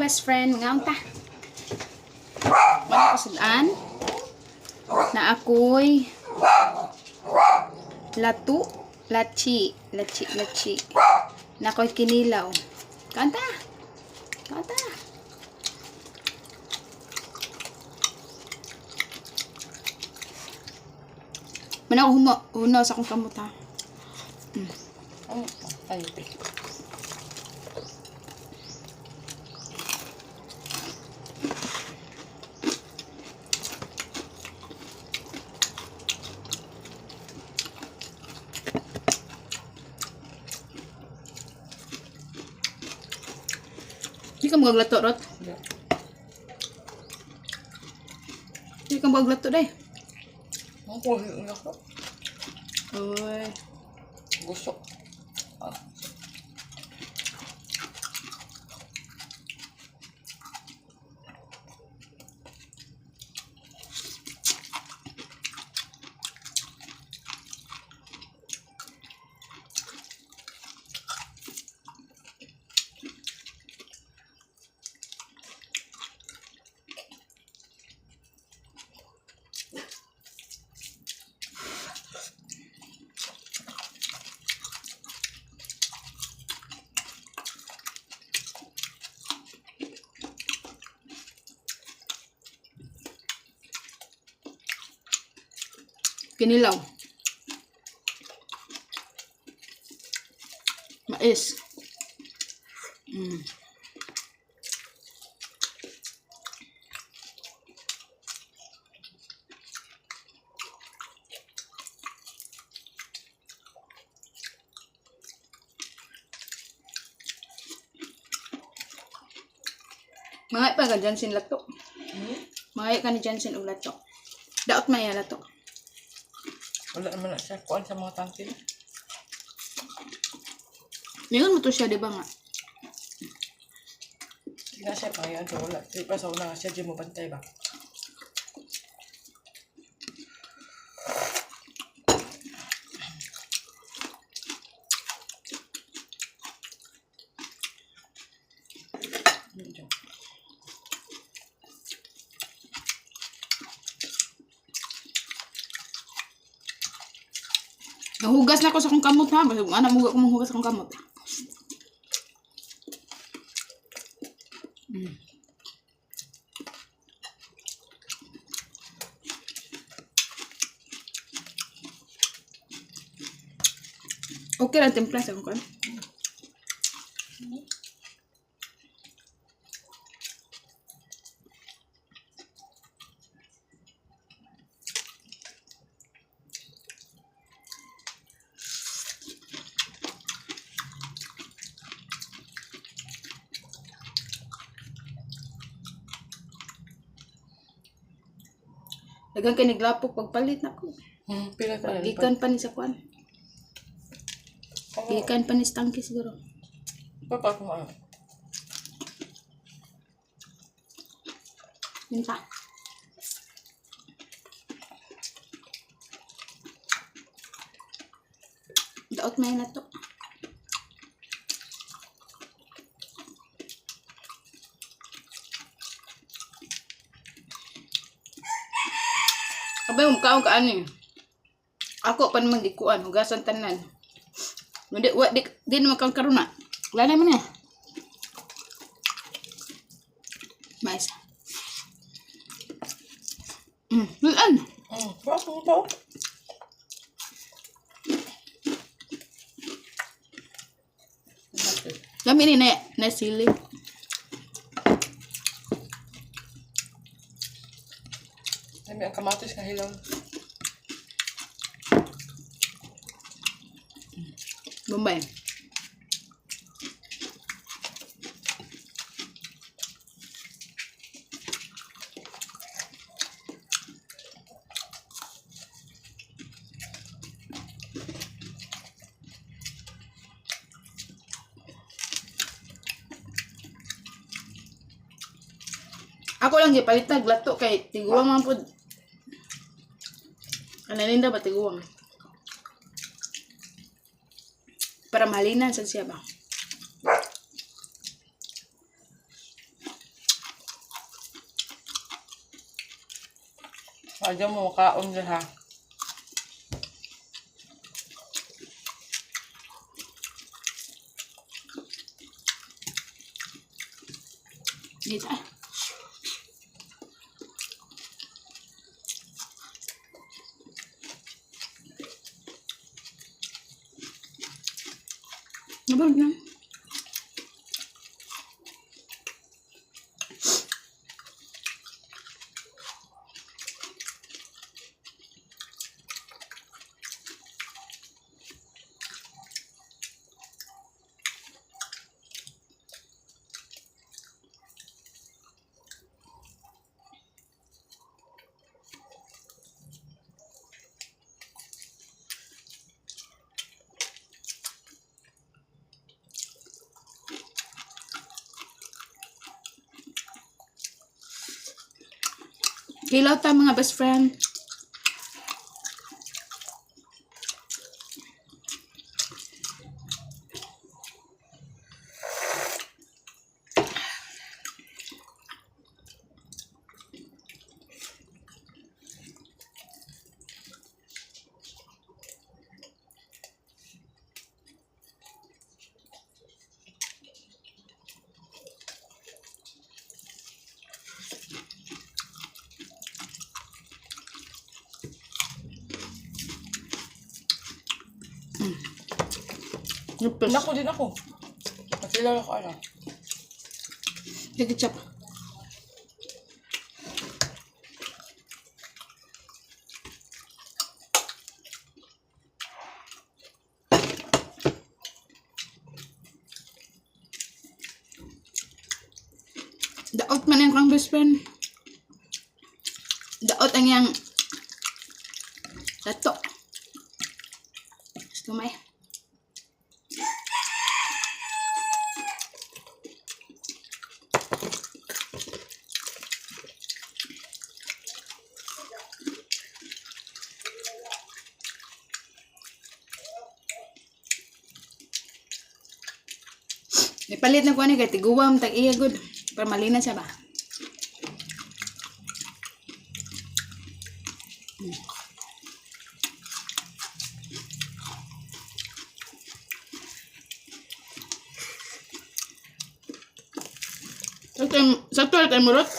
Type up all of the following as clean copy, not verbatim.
best friend. Ngaon ta. Wala ko sudan. Na ako'y lachi. Na ako'y kinilaw. Kanta. Mana hunaw sa akong kamot ha. Ay. Hindi ka magaglato, Rot? Hindi ka magaglato, day. Ang kuhi ulit ko. Uy. Gusto. Kinilaw. Mais. Mga pa ka dyan sin lato. Mga ka ni dyan sin og lato. Daot maya lato. Wala naman na siya. Kuan sa mga tangkin. Ngayon mo to siya, di ba nga? Hindi na siya pangayon. So wala. Di pa sa una nga siya. Di mo bantay ba? Nahugas na ako sa akong kamot ha. Basta kung anak mo ko mahugas sa akong kamot. Okay lang timpla sa akong kamot. Dagang kay niglapok pagpalit na ko. Pila ka lang. Gikan pa ni sa kwan. Gikan pa ni sa tangke siguro. Papa ko ano. Minta. Daot may na to. Abay mo kaon ka ani. Ako pa naman gikuan, hugasan tanan. Di naman kang karuna. Wala naman eh. Mais. Luan. Bakit mo to? Lami ni na sili. May ang kamatis na hilaw. Bombay. Ako lang gipalitag lato kay tiguang man pud. Analinda ba tiguang? Para malinan sa siya ba? Ayaw mo makaon dyan ha. Dito Nabag na. Kilaw ta mga best friend. Lupis. Nako din ako. Nakilala ko ano. Ketchup. Daot man yung kang best friend. Daot ang yang lato. Gusto mo eh. Ipalit na ko ni kay tiguwam tag iya good para malina siya ba. Sakto kay murot.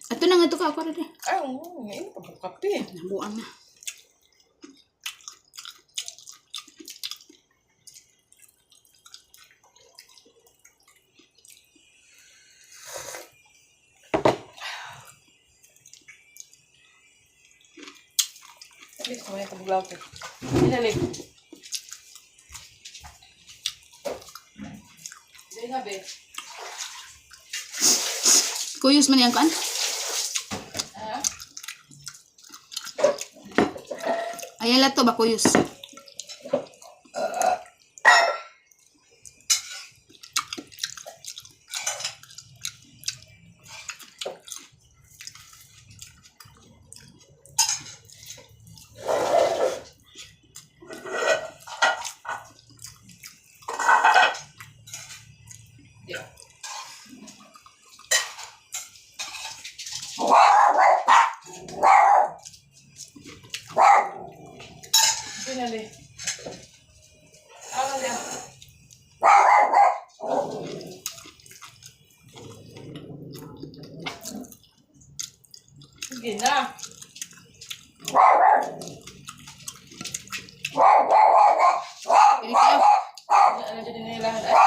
Ato na nga to ka ako rin eh. Ay, oo. Ngayon pa po kape. Nabuang na. Alis, kumaya ka buglaw ko. Hinalik. Dahil nga, be. Kuyos man yan kan? Ha? Ayan lang to ba kuyos? Hinalik. Ano yan? Sige na. na dyan nilahan. Na.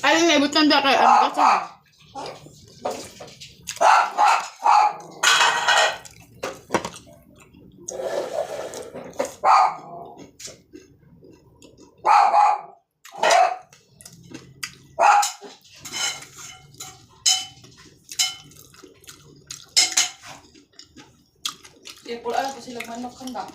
Ay, naibutan da kay ano kasi. Pulaan ko sila manok kanda.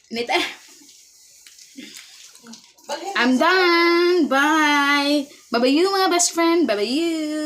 Nita. Balhin. I'm done. Bye. Bye-bye you mga best friend. Bye-bye you.